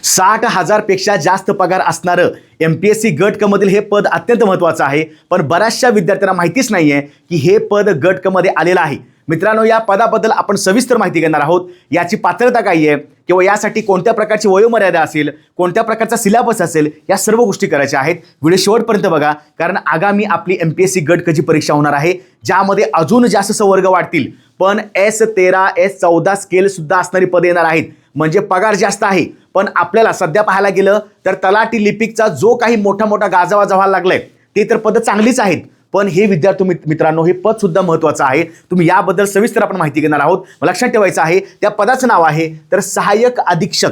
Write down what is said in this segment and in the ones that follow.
60,000 पेक्षा जास्त पगार असणारं MPSC गट क मधील हे पद अत्यंत महत्त्वाचं आहे, पण बऱ्याचशा विद्यार्थ्यांना माहितीच नाहीये की हे पद गट क मध्ये आलेलं आहे. मित्रांनो, या पदाबद्दल आपण सविस्तर माहिती घेणार आहोत. याची पात्रता काय आहे किंवा यासाठी कोणत्या प्रकारची वयोमर्यादा असेल, कोणत्या प्रकारचा सिलेबस असेल, या सर्व गोष्टी करायच्या आहेत. व्हिडिओ शेवटपर्यंत बघा, कारण आगामी आपली MPSC गट क ची परीक्षा होणार आहे, ज्यामध्ये अजून जास्त संवर्ग वाढतील, पण S13 S14 स्केल सुद्धा असणारी पदे येणार आहेत. म्हणजे पगार जास्त आहे, पण आपल्याला सध्या पाहायला गेलं तर तलाठी लिपिकचा जो काही मोठा मोठा गाजावाजा व्हायला लागलाय ते तर पद चांगलीच आहेत, पण हे विद्यार्थी मित्रांनो, हे पद सुद्धा महत्त्वाचं आहे. तुम्ही याबद्दल सविस्तर आपण माहिती घेणार आहोत. लक्षात ठेवायचं आहे, त्या पदाचं नाव आहे तर सहाय्यक अधीक्षक.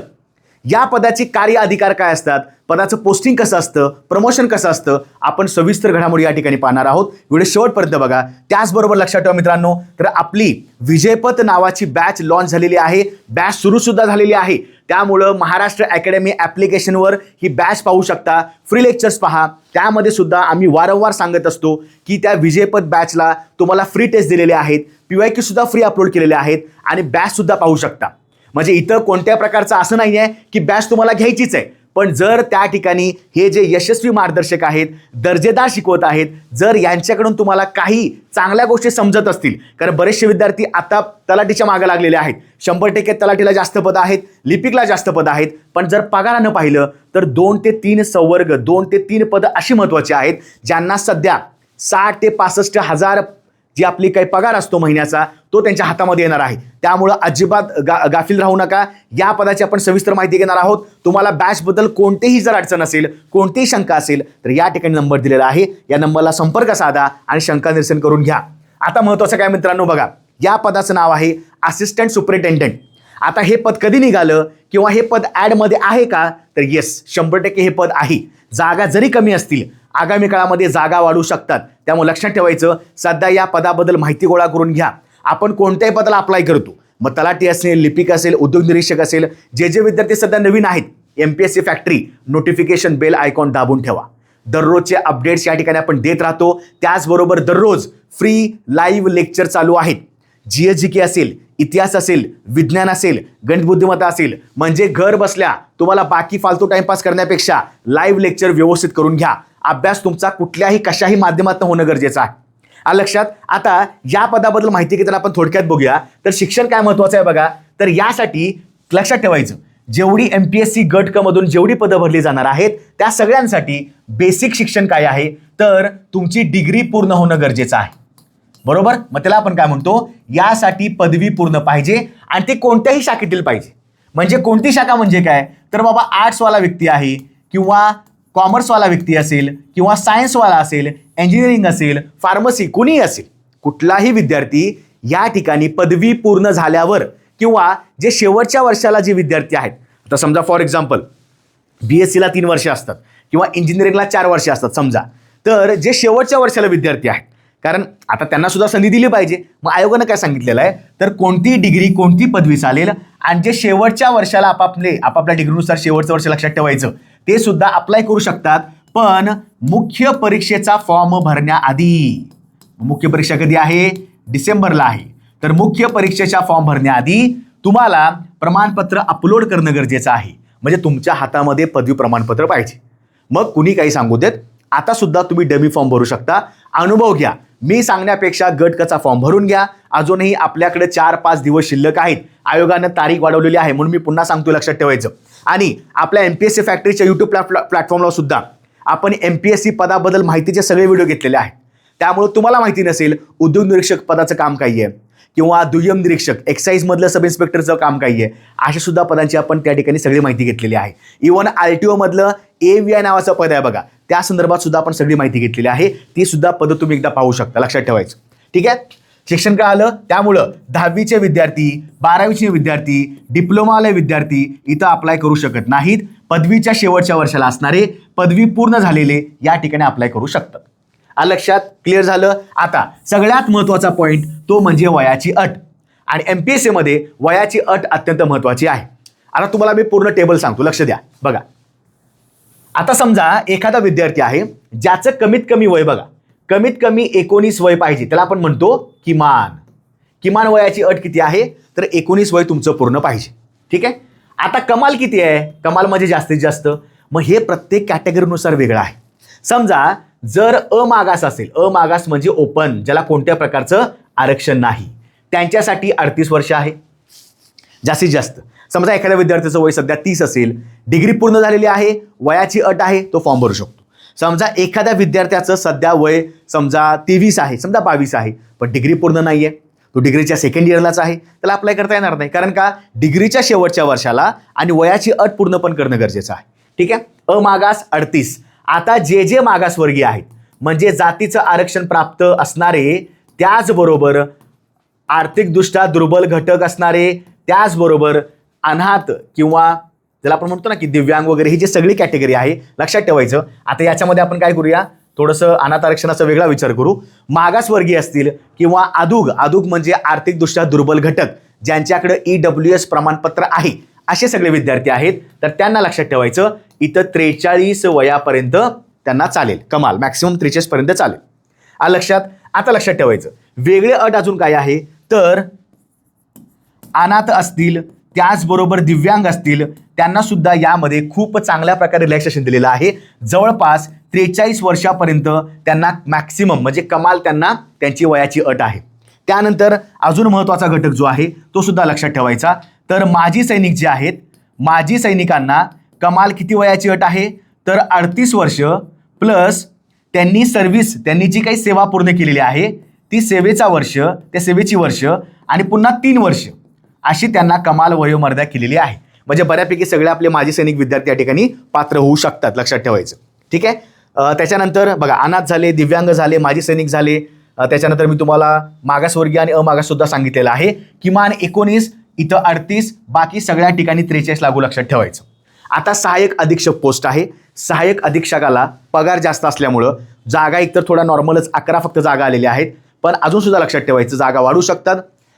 या पदाची कार्य अधिकार काय असतात, पदाचं पोस्टिंग कसं असतं, प्रमोशन कसं असतं, आपण सविस्तर घडामोडी या ठिकाणी पाहणार आहोत. व्हिडिओ शेवटपर्यंत बघा. त्याचबरोबर लक्षात ठेवा मित्रांनो, तर आपली विजयपथ नावाची बॅच लॉन्च झालेली आहे, बॅच सुरू सुद्धा झालेली आहे. त्यामुळं महाराष्ट्र अकॅडमी ॲप्लिकेशनवर ही बॅच पाहू शकता. फ्री लेक्चर्स पहा. त्यामध्ये सुद्धा आम्ही वारंवार सांगत असतो की त्या विजयपथ बॅचला तुम्हाला फ्री टेस्ट दिलेले आहेत, PYQ सुद्धा फ्री अपलोड केलेले आहेत आणि बॅच सुद्धा पाहू शकता. म्हणजे इथं कोणत्या प्रकारचं असं नाही आहे की बॅच तुम्हाला घ्यायचीच आहे, पण जर त्या ठिकाणी हे जे यशस्वी मार्गदर्शक आहेत, दर्जेदार शिकवत आहेत, जर यांच्याकडून तुम्हाला काही चांगल्या गोष्टी समजत असतील, कारण बरेचसे विद्यार्थी आता तलाठीच्या मागे लागलेले आहेत. 100% तलाठीला जास्त पदं आहेत, लिपिकला जास्त पदं आहेत, पण जर पगारानं पाहिलं तर 2 ते 3 संवर्ग, 2 ते 3 पदं अशी महत्त्वाची आहेत, ज्यांना सध्या 60 ते 65 हजार जी आपली काही पगार असतो महिन्याचा, तो त्यांच्या हातामध्ये येणार आहे. त्यामुळं अजिबात गाफील राहू नका. या पदाची आपण सविस्तर माहिती घेणार आहोत. तुम्हाला बॅचबद्दल कोणतेही जर अडचण असेल, कोणतीही शंका असेल, तर या ठिकाणी नंबर दिलेला आहे, या नंबरला संपर्क साधा आणि शंका निरसन करून घ्या. आता महत्त्वाचं काय मित्रांनो बघा, या पदाचं नाव आहे असिस्टंट सुपरिटेंडंट. आता हे पद कधी निघालं किंवा हे पद ॲडमध्ये आहे का, तर येस, 100% हे पद आहे. जागा जरी कमी असतील, आगामी काळामध्ये जागा वाढू शकतात. त्यामुळे लक्षात ठेवायचं, सध्या या पदाबद्दल माहिती गोळा करून घ्या. आपण कोणत्याही पदाला अप्लाय करतो, मग तलाठी असेल, लिपिक असेल, उद्योग निरीक्षक असेल, जे विद्यार्थी सध्या नवीन आहेत, MPSC factory notification bell icon दाबून ठेवा. दररोजचे अपडेट्स या ठिकाणी आपण देत राहतो. त्याचबरोबर दररोज फ्री लाईव्ह लेक्चर चालू आहेत. GSGK असेल, इतिहास असेल, विज्ञान असेल, गणित बुद्धिमत्ता असेल, म्हणजे घर बसल्या तुम्हाला बाकी फालतू टाइमपास करण्यापेक्षा लाईव्ह लेक्चर व्यवस्थित करून घ्या. अभ्यास तुमचा कुठल्याही कशाही माध्यमातून होणं गरजेचं आहे. लक्षात. आता या पदाबद्दल माहिती घेताना आपण थोडक्यात बघूया. तर शिक्षण काय महत्त्वाचं आहे बघा. तर यासाठी लक्षात ठेवायचं, जेवढी MPSC गट क मधून जेवढी पदं भरली जाणार आहेत, त्या सगळ्यांसाठी बेसिक शिक्षण काय आहे, तर तुमची डिग्री पूर्ण होणं गरजेचं आहे. बरोबर. मग त्याला आपण काय म्हणतो, यासाठी पदवी पूर्ण पाहिजे आणि ते कोणत्याही शाखेतील पाहिजे. म्हणजे कोणती शाखा म्हणजे काय, तर बाबा आर्ट्सवाला व्यक्ती आहे किंवा कॉमर्सवाला व्यक्ती असेल किंवा सायन्सवाला असेल, इंजिनिअरिंग असेल, फार्मसी, कुणीही असेल, कुठलाही विद्यार्थी या ठिकाणी पदवी पूर्ण झाल्यावर किंवा जे शेवटच्या वर्षाला जे विद्यार्थी आहेत, आता समजा फॉर एक्झाम्पल BSc ला 3 वर्ष असतात किंवा इंजिनिअरिंगला 4 वर्ष असतात समजा, तर जे शेवटच्या वर्षाला विद्यार्थी आहेत, कारण आता त्यांना सुद्धा संधी दिली पाहिजे. मग आयोगानं काय सांगितलेलं आहे, तर कोणती डिग्री, कोणती पदवी चालेल, आणि जे शेवटच्या वर्षाला आपापल्या डिग्रीनुसार शेवटचं वर्ष लक्षात ठेवायचं, ते सुद्धा अप्लाय करू शकतात. पण मुख्य परीक्षेचा फॉर्म भरण्याआधी, मुख्य परीक्षा कधी आहे, डिसेंबरला आहे, तर मुख्य परीक्षेच्या फॉर्म भरण्याआधी तुम्हाला प्रमाणपत्र अपलोड करणं गरजेचं आहे. म्हणजे तुमच्या हातामध्ये पदवी प्रमाणपत्र पाहिजे. मग कुणी काही सांगू देत, आता सुद्धा तुम्ही डमी फॉर्म भरू शकता. अनुभव घ्या. मी सांगण्यापेक्षा गट कचा फॉर्म भरून घ्या. अजूनही आपल्याकडे 4-5 दिवस शिल्लक आहेत. आयोगानं तारीख वाढवलेली आहे, म्हणून मी पुन्हा सांगतो, लक्षात ठेवायचं. आणि आपल्या MPSC फॅक्टरीच्या YouTube प्लॅटफॉर्मला सुद्धा आपण MPSC पदाबद्दल माहितीचे सगळे व्हिडिओ घेतलेले आहेत. त्यामुळे तुम्हाला माहिती नसेल उद्योग निरीक्षक पदाचं काम काय आहे किंवा दुय्यम निरीक्षक, एक्साईजमधलं सब इन्स्पेक्टरचं काम काय आहे, अशा सुद्धा पदांची आपण त्या ठिकाणी सगळी माहिती घेतलेली आहे. इव्हन RTO मधलं AVI नावाचं पद आहे बघा, त्या संदर्भात सुद्धा आपण सगळी माहिती घेतलेली आहे. ती सुद्धा पदं तुम्ही एकदा पाहू शकता. लक्षात ठेवायचं. ठीक आहे. शिक्षण काय आलं, त्यामुळं 10वीचे विद्यार्थी, 12वीचे विद्यार्थी, डिप्लोमावाले विद्यार्थी इथं अप्लाय करू शकत नाहीत. पदवीच्या शेवटच्या वर्षाला असणारे, पदवी पूर्ण झालेले या ठिकाणी अप्लाय करू शकतात. लक्षात. क्लिअर झालं. आता सगळ्यात महत्त्वाचा पॉईंट तो म्हणजे वयाची अट. आणि MPSC मध्ये वयाची अट अत्यंत महत्त्वाची आहे. आता तुम्हाला मी पूर्ण टेबल सांगतो, लक्ष द्या. बघा, आता समजा एखादा विद्यार्थी आहे ज्याचं कमीत कमी वय बघा, कमीत कमी 19 वय पाहिजे. त्याला आपण म्हणतो किमान वयाची अट किती आहे, तर 19 वय तुमचं पूर्ण पाहिजे. ठीक आहे. आता कमाल किती आहे? कमाल म्हणजे जास्तीत जास्त. मग हे प्रत्येक कॅटेगरीनुसार वेगळं आहे. समजा जर अमागास असेल, अमागास म्हणजे ओपन, ज्याला कोणत्या प्रकारचं आरक्षण नाही, त्यांच्यासाठी 38 वर्ष आहे जास्तीत जास्त. समजा एखाद्या विद्यार्थ्याचं वय सध्या 30 असेल, डिग्री पूर्ण झालेली आहे, वयाची अट आहे, तो फॉर्म भरू शकतो. समजा एखाद्या विद्यार्थ्याचं सध्या वय समजा 23 आहे, समजा 22 आहे, पण डिग्री पूर्ण नाही आहे, तो डिग्रीच्या सेकंड इयरलाच आहे, त्याला अप्लाय करता येणार नाही. कारण का? डिग्रीच्या शेवटच्या वर्षाला आणि वयाची अट पूर्ण पण करणं गरजेचं आहे. ठीक आहे. अमागास 38. आता जे जे मागासवर्गीय आहेत म्हणजे जातीचं आरक्षण प्राप्त असणारे, त्याचबरोबर आर्थिकदृष्ट्या दुर्बल घटक असणारे, त्याचबरोबर अनाथ किंवा ज्याला आपण म्हणतो ना की दिव्यांग वगैरे, ही जी सगळी कॅटेगरी आहे लक्षात ठेवायचं. आता याच्यामध्ये आपण काय करूया, थोडंसं अनाथ आरक्षणाचा वेगळा विचार करू. मागासवर्गीय असतील किंवा अदुग म्हणजे आर्थिकदृष्ट्या दुर्बल घटक, ज्यांच्याकडे EWS प्रमाणपत्र आहे, असे सगळे विद्यार्थी आहेत, तर त्यांना लक्षात ठेवायचं इथं 43 वयापर्यंत त्यांना चालेल. कमाल मॅक्सिमम 43 पर्यंत चालेल. लक्षात. आता लक्षात ठेवायचं वेगळे अट अजून काय आहे, तर अनाथ असतील, त्याचबरोबर दिव्यांग असतील, त्यांना सुद्धा यामध्ये खूप चांगल्या प्रकारे रिलॅक्सेशन दिलेलं आहे. जवळपास 43 वर्षापर्यंत त्यांना मॅक्सिमम म्हणजे कमाल त्यांना त्यांची वयाची अट आहे. त्यानंतर अजून महत्त्वाचा घटक जो आहे तो सुद्धा लक्षात ठेवायचा, तर माजी सैनिक जे आहेत, माजी सैनिकांना कमाल किती वयाची अट आहे, तर 38 वर्ष प्लस त्यांनी जी काही सेवा पूर्ण केलेली आहे ती सेवेची वर्ष आणि पुन्हा 3 वर्ष अशी त्यांना कमाल वयोमर्यादा केलेली आहे. म्हणजे बऱ्यापैकी सगळे आपले माजी सैनिक विद्यार्थी या ठिकाणी पात्र होऊ शकतात, लक्षात ठेवायचं. ठीक आहे. त्याच्यानंतर बघा, अनाथ झाले, दिव्यांग झाले, माजी सैनिक झाले, त्याच्यानंतर मी तुम्हाला मागासवर्गीय आणि अमागास सुद्धा सांगितलेलं आहे. किमान 19, इथं 38, बाकी सगळ्या ठिकाणी 43 लागू, लक्षात ठेवायचं. आता सहाय्यक अधीक्षक पोस्ट आहे. सहाय्यक अधीक्षकाला पगार जास्त असल्यामुळं जागा एकतर थोडा नॉर्मलच 11 फक्त जागा आलेल्या आहेत, पण अजून सुद्धा लक्षात ठेवायचं जागा वाढू शकतात.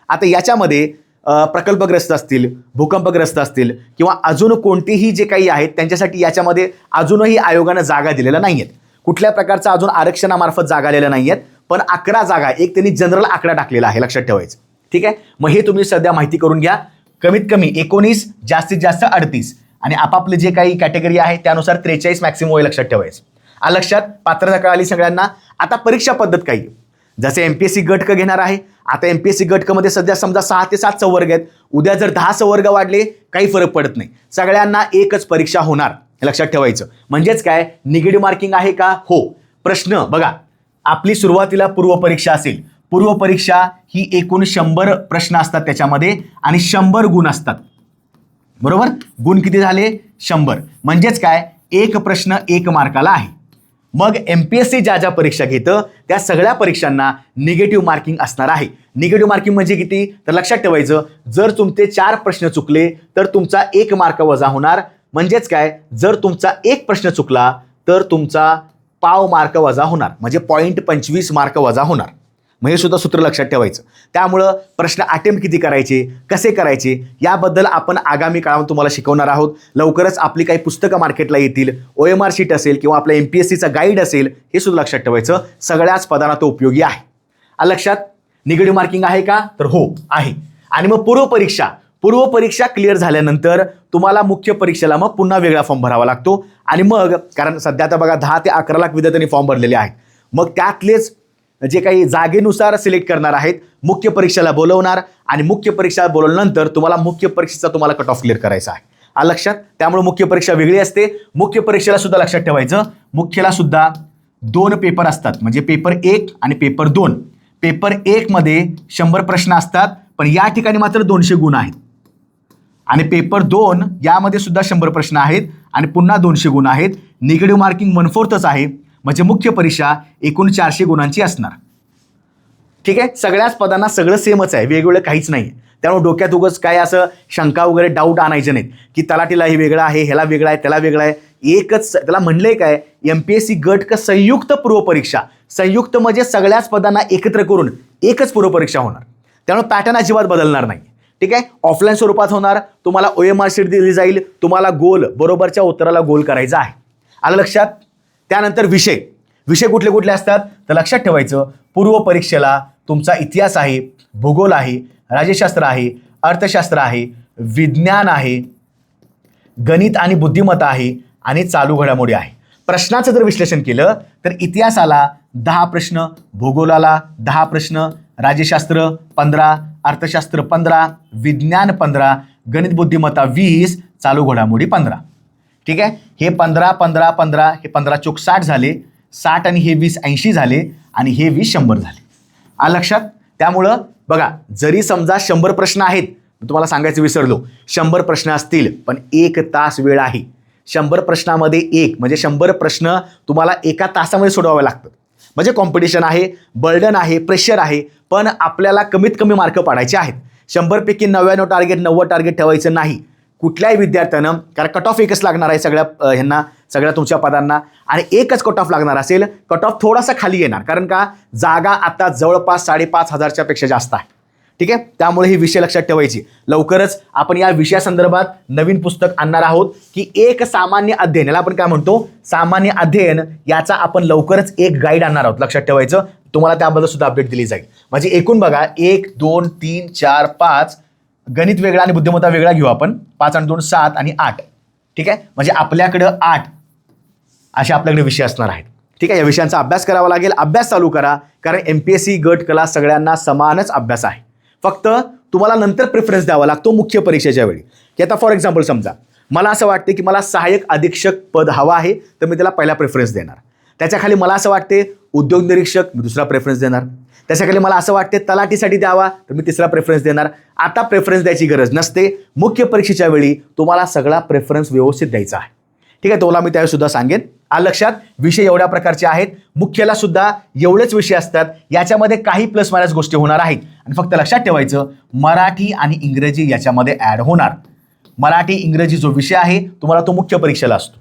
आता याच्यामध्ये प्रकल्पग्रस्त असतील, भूकंपग्रस्त असतील किंवा अजून कोणतेही जे काही आहेत त्यांच्यासाठी याच्यामध्ये अजूनही आयोगानं जागा दिलेल्या नाही आहेत. कुठल्या प्रकारचं अजून आरक्षणामार्फत जागा आलेल्या नाही आहेत, पण 11 जागा एक त्यांनी जनरल आकडा टाकलेला आहे, लक्षात ठेवायचं. ठीक आहे. मग हे तुम्ही सध्या माहिती करून घ्या. कमीत कमी 19, जास्तीत जास्त 38 आणि आपापले जे काही कॅटेगरी आहे त्यानुसार 43 मॅक्सिमम वय, लक्षात ठेवायचं. लक्षात. पात्रता कळाली सगळ्यांना. आता परीक्षा पद्धत काही जसे MPSC गट क घेणार आहे. आता MPSC गट क मध्ये सध्या समजा 6 ते 7 संवर्ग आहेत. उद्या जर 10 संवर्ग वाढले काही फरक पडत नाही, सगळ्यांना एकच परीक्षा होणार, हे लक्षात ठेवायचं. म्हणजेच काय, निगेटिव्ह मार्किंग आहे का? हो. प्रश्न बघा, आपली सुरुवातीला पूर्वपरीक्षा असेल. पूर्वपरीक्षा ही एकूण 100 प्रश्न असतात त्याच्यामध्ये आणि 100 गुण असतात, बरोबर. गुण किती झाले? 100. म्हणजेच काय, एक प्रश्न 1 मार्काला आहे. मग MPSC ज्या परीक्षा घेतं त्या सगळ्या परीक्षांना निगेटिव्ह मार्किंग असणार आहे. निगेटिव्ह मार्किंग म्हणजे किती, तर लक्षात ठेवायचं, जर तुमचे 4 प्रश्न चुकले तर तुमचा 1 मार्क वजा होणार. म्हणजेच काय, जर तुमचा 1 प्रश्न चुकला तर तुमचा पाव मार्क वजा होणार, म्हणजे 0.25 मार्क वजा होणार. मग हे सुद्धा सूत्र लक्षात ठेवायचं. त्यामुळं प्रश्न अटेम्प्ट किती करायचे, कसे करायचे, याबद्दल आपण आगामी काळात तुम्हाला शिकवणार आहोत. लवकरच आपली काही पुस्तकं मार्केटला येतील. OMR शीट असेल किंवा आपल्या MPSCचा गाईड असेल, हे सुद्धा लक्षात ठेवायचं. सगळ्याच पदांना तो उपयोगी आहे. लक्षात. निगेटिव्ह मार्किंग आहे का, तर हो आहे. आणि मग पूर्वपरीक्षा क्लिअर झाल्यानंतर तुम्हाला मुख्य परीक्षेला मग पुन्हा वेगळा फॉर्म भरावा लागतो. आणि मग कारण सध्या आता बघा 10 ते 11 लाख विद्यार्थ्यांनी फॉर्म भरलेले आहेत. मग त्यातलेच जे काही जागेनुसार सिलेक्ट करणार आहेत, मुख्य परीक्षेला बोलवणार आणि मुख्य परीक्षा बोलवल्यानंतर तुम्हाला मुख्य परीक्षेचा कट ऑफ क्लिअर करायचा आहे. लक्षात. त्यामुळे मुख्य परीक्षा वेगळी असते. मुख्य परीक्षेला सुद्धा लक्षात ठेवायचं, मुख्यला सुद्धा 2 पेपर असतात, म्हणजे पेपर 1 आणि पेपर 2. पेपर 1 मध्ये 100 प्रश्न असतात, पण या ठिकाणी मात्र 200 गुण आहेत. आणि पेपर 2 यामध्ये सुद्धा 100 प्रश्न आहेत आणि पुन्हा 200 गुण आहेत. निगेटिव्ह मार्किंग 1/4च आहे, म्हणजे मुख्य परीक्षा एकूण 400 गुणांची असणार. ठीक आहे. सगळ्याच पदांना सगळं सेमच आहे, वेगवेगळं काहीच नाही. त्यामुळे डोक्यात उगाच काय असं शंका वगैरे डाऊट आणायचे नाहीत की तलाठीला हे वेगळं आहे, ह्याला वेगळं आहे, त्याला वेगळं आहे. एकच त्याला म्हणलंय काय, MPSC गट क संयुक्त पूर्वपरीक्षा. संयुक्त म्हणजे सगळ्याच पदांना एकत्र करून एकच पूर्वपरीक्षा होणार. त्यामुळे पॅटर्न अजिबात बदलणार नाही. ठीक आहे. ऑफलाईन स्वरूपात होणार. तुम्हाला OMR शीट दिली जाईल. तुम्हाला गोल, बरोबरच्या उत्तराला गोल करायचा आहे. आलं लक्षात. त्यानंतर विषय कुठले कुठले असतात, तर लक्षात ठेवायचं, पूर्व परीक्षेला तुमचा इतिहास आहे, भूगोल आहे, राज्यशास्त्र आहे, अर्थशास्त्र आहे, विज्ञान आहे, गणित आणि बुद्धिमत्ता आहे आणि चालू घडामोडी आहे. प्रश्नाचं जर विश्लेषण केलं तर इतिहासाला 10 प्रश्न, भूगोलाला 10 प्रश्न, राज्यशास्त्र 15, अर्थशास्त्र 15, विज्ञान 15, गणित बुद्धिमत्ता 20, चालू घडामोडी 15. ठीक आहे. हे 15 15 15 हे 15 चोक 60 झाले, 60 आणि हे 20 80 झाले आणि हे 20 100 झाले. लक्षात. त्यामुळं बघा, जरी समजा 100 प्रश्न आहेत, तुम्हाला सांगायचं विसरलो, 100 प्रश्न असतील पण 1 तास वेळ आहे. 100 प्रश्नामध्ये 1 म्हणजे 100 प्रश्न तुम्हाला एका तासामध्ये सोडवावे लागतात. म्हणजे कॉम्पिटिशन आहे, बर्डन आहे, प्रेशर आहे, पण आपल्याला कमीत कमी मार्क पाडायचे आहेत. 100 पैकी 99 टार्गेट 90 टार्गेट ठेवायचं नाही कुठल्याही विद्यार्थ्यानं, कारण कट ऑफ एकच लागणार आहे सगळ्या सगळ्या तुमच्या पदांना, आणि एकच कट ऑफ लागणार असेल. कट ऑफ थोडासा खाली येणार, कारण का जागा आता जवळपास 5,500च्या पेक्षा जास्त आहे. ठीक आहे. त्यामुळे ही विषय लक्षात ठेवायची. लवकरच आपण या विषयासंदर्भात नवीन पुस्तक आणणार आहोत की एक सामान्य अध्ययन, याला आपण काय म्हणतो, सामान्य अध्ययन, याचा आपण लवकरच एक गाईड आणणार आहोत. लक्षात ठेवायचं. तुम्हाला त्याबद्दल सुद्धा अपडेट दिली जाईल. म्हणजे एकूण बघा 1 2 3 4 5, गणित वेगळा आणि बुद्धिमत्ता वेगळा घेऊ आपण. 5 आणि 2 7 आणि 8. ठीक आहे. म्हणजे आपल्याकडं 8 असे आपल्याकडे विषय असणार आहेत. ठीक आहे. या विषयांचा अभ्यास करावा लागेल. अभ्यास चालू करा, कारण MPSC गट कला सगळ्यांना समानच अभ्यास आहे. फक्त तुम्हाला नंतर प्रेफरन्स द्यावा लागतो मुख्य परीक्षेच्या वेळी. की आता फॉर एक्झाम्पल समजा मला असं वाटते की मला सहाय्यक अधीक्षक पद हवा आहे, तर मी त्याला पहिला प्रेफरन्स देणार. त्याच्याखाली मला असं वाटते उद्योग निरीक्षक, मी दुसरा प्रेफरन्स देणार. त्याच्याखाली मला असं वाटते तलाठीसाठी द्यावा, तर मी तिसरा प्रेफरन्स देणार. आता प्रेफरन्स द्यायची गरज नसते. मुख्य परीक्षेच्या वेळी तुम्हाला सगळा प्रेफरन्स व्यवस्थित द्यायचा आहे. ठीक आहे. तुम्हाला मी त्यावेळी सुद्धा सांगेन. लक्षात. विषय एवढ्या प्रकारचे आहेत. मुख्यला सुद्धा एवढेच विषय असतात. याच्यामध्ये काही प्लस मायनस गोष्टी होणार आहेत. आणि फक्त लक्षात ठेवायचं, मराठी आणि इंग्रजी याच्यामध्ये ॲड होणार. मराठी इंग्रजी जो विषय आहे तुम्हाला तो मुख्य परीक्षेला असतो.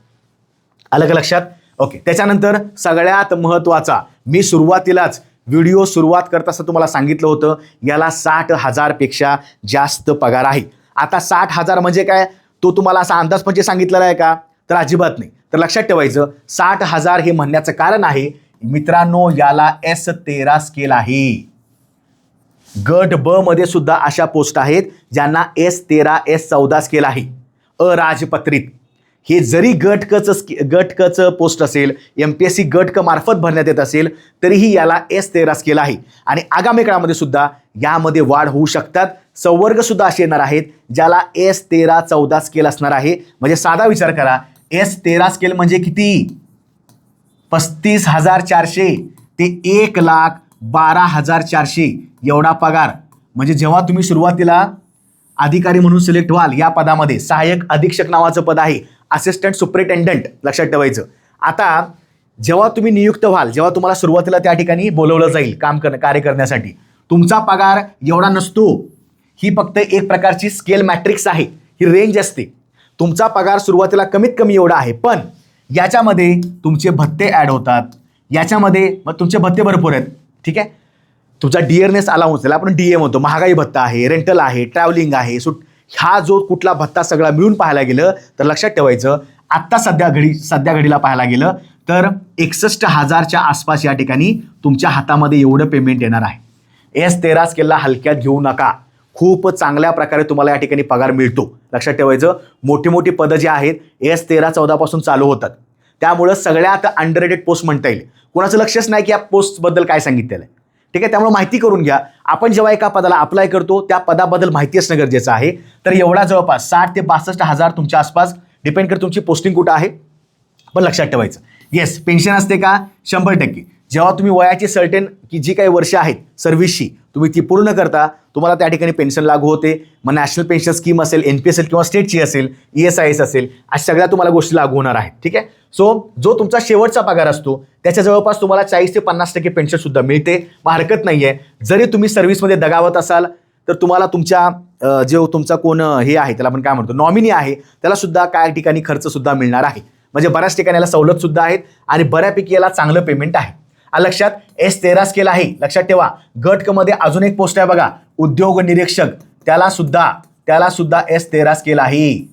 आलं का लक्षात. ओके. त्याच्यानंतर सगळ्यात महत्त्वाचा, मी सुरुवातीलाच व्हिडिओ सुरुवात करता असं तुम्हाला सांगितलं होतं, याला 60,000 पेक्षा जास्त पगार आहे. आता 60,000 म्हणजे काय, तो तुम्हाला असा अंदाज म्हणजे सांगितलेला आहे का, तर अजिबात नाही. तर लक्षात ठेवायचं, 60,000 हे म्हणण्याचं कारण आहे मित्रांनो, याला S13 स्केल आहे. गट ब मध्ये सुद्धा अशा पोस्ट आहेत ज्यांना S13 S14 स्केल आहे, अराजपत्रित. हे जरी गट क पोस्ट असेल, MPSC गट क मार्फत भरण्यात येत असेल, तरीही याला S13 स्केल आहे. आणि आगामी काळामध्ये सुद्धा यामध्ये वाढ होऊ शकतात. संवर्ग सुद्धा असे येणार आहेत ज्याला S13 14 स्केल असणार आहे. म्हणजे साधा विचार करा, S13 स्केल म्हणजे किती, 35,400 ते 1,12,400 एवढा पगार. म्हणजे जेव्हा तुम्ही सुरुवातीला अधिकारी म्हणून सिलेक्ट व्हाल, या पदामध्ये सहाय्यक अधीक्षक नावाचं पद आहे, असिस्टंट सुपरिटेंडंट. लक्षात ठेवायचं. आता जेव्हा तुम्ही नियुक्त व्हाल, जेव्हा तुम्हाला सुरुवातीला त्या ठिकाणी बोलवलं जाईल कार्य करण्यासाठी, तुमचा पगार एवढा नसतो. ही फक्त एक प्रकारची स्केल मॅट्रिक्स आहे, ही रेंज असते. तुमचा पगार सुरुवातीला कमीत कमी एवढा आहे, पण याच्यामध्ये तुमचे भत्ते ॲड होतात. याच्यामध्ये मग तुमचे भत्ते भरपूर आहेत. ठीक आहे. तुमचा डिअरनेस अलाउन्स, त्याला आपण DA म्हणतो, महागाई भत्ता आहे, रेंटल आहे, ट्रॅव्हलिंग आहे, हा जो कुठला भत्ता सगळा मिळून पाहायला गेलं तर लक्षात ठेवायचं, आत्ता सध्या घडीला पाहायला गेलं तर 61,000च्या आसपास या ठिकाणी तुमच्या हातामध्ये एवढं पेमेंट येणार आहे. S13 स्केलला हलक्यात घेऊ नका. खूप चांगल्या प्रकारे तुम्हाला या ठिकाणी पगार मिळतो. लक्षात ठेवायचं, मोठी मोठी पदं जी आहेत S13 14 पासून चालू होतात. त्यामुळं सगळ्यात अंडररेटेड पोस्ट म्हणता येईल. कोणाचं लक्षच नाही की या पोस्टबद्दल काय सांगितलेलं आहे. ठीक आहे. त्यामुळे माहिती करून घ्या. आपण जेव्हा एका पदाला अप्लाय करतो त्या पदाबद्दल माहिती असणं गरजेचं आहे. तर एवढा जवळपास 60 ते 62,000 तुमच्या आसपास, डिपेंड करते तुमची पोस्टिंग कुठं आहे. पण लक्षात ठेवायचं, येस पेन्शन असते का, 100%. जेव्हा तुम्ही वयाची सर्टेन की जी काही वर्ष आहेत सर्व्हिसची, तुम्ही ती पूर्ण करता, तुम्हाला त्या ठिकाणी पेन्शन लागू होते. मग नॅशनल पेन्शन स्कीम असेल, NPS किंवा स्टेटची असेल, ESIS असेल, अशा सगळ्या तुम्हाला गोष्टी लागू होणार आहेत. ठीक आहे. सो जो तुमचा शेवटचा पगार असतो त्याच्या जवळपास तुम्हाला 40 ते 50% पेन्शन सुद्धा मिळते. मग हरकत नाही आहे. जरी तुम्ही सर्व्हिसमध्ये दगावत असाल तर तुम्हाला तुमच्या जो तुमचा कोण हे आहे, त्याला आपण काय म्हणतो, नॉमिनी आहे, त्याला सुद्धा काय ठिकाणी खर्च सुद्धा मिळणार आहे. म्हणजे बऱ्याच ठिकाणी याला सवलत सुद्धा आहेत आणि बऱ्यापैकी याला चांगलं पेमेंट आहे. लक्षात. S13 स्केल आहे. लक्षात ठेवा. गट क मध्ये अजून एक पोस्ट आहे बघा, उद्योग निरीक्षक, त्याला सुद्धा S13 स्केल आहे.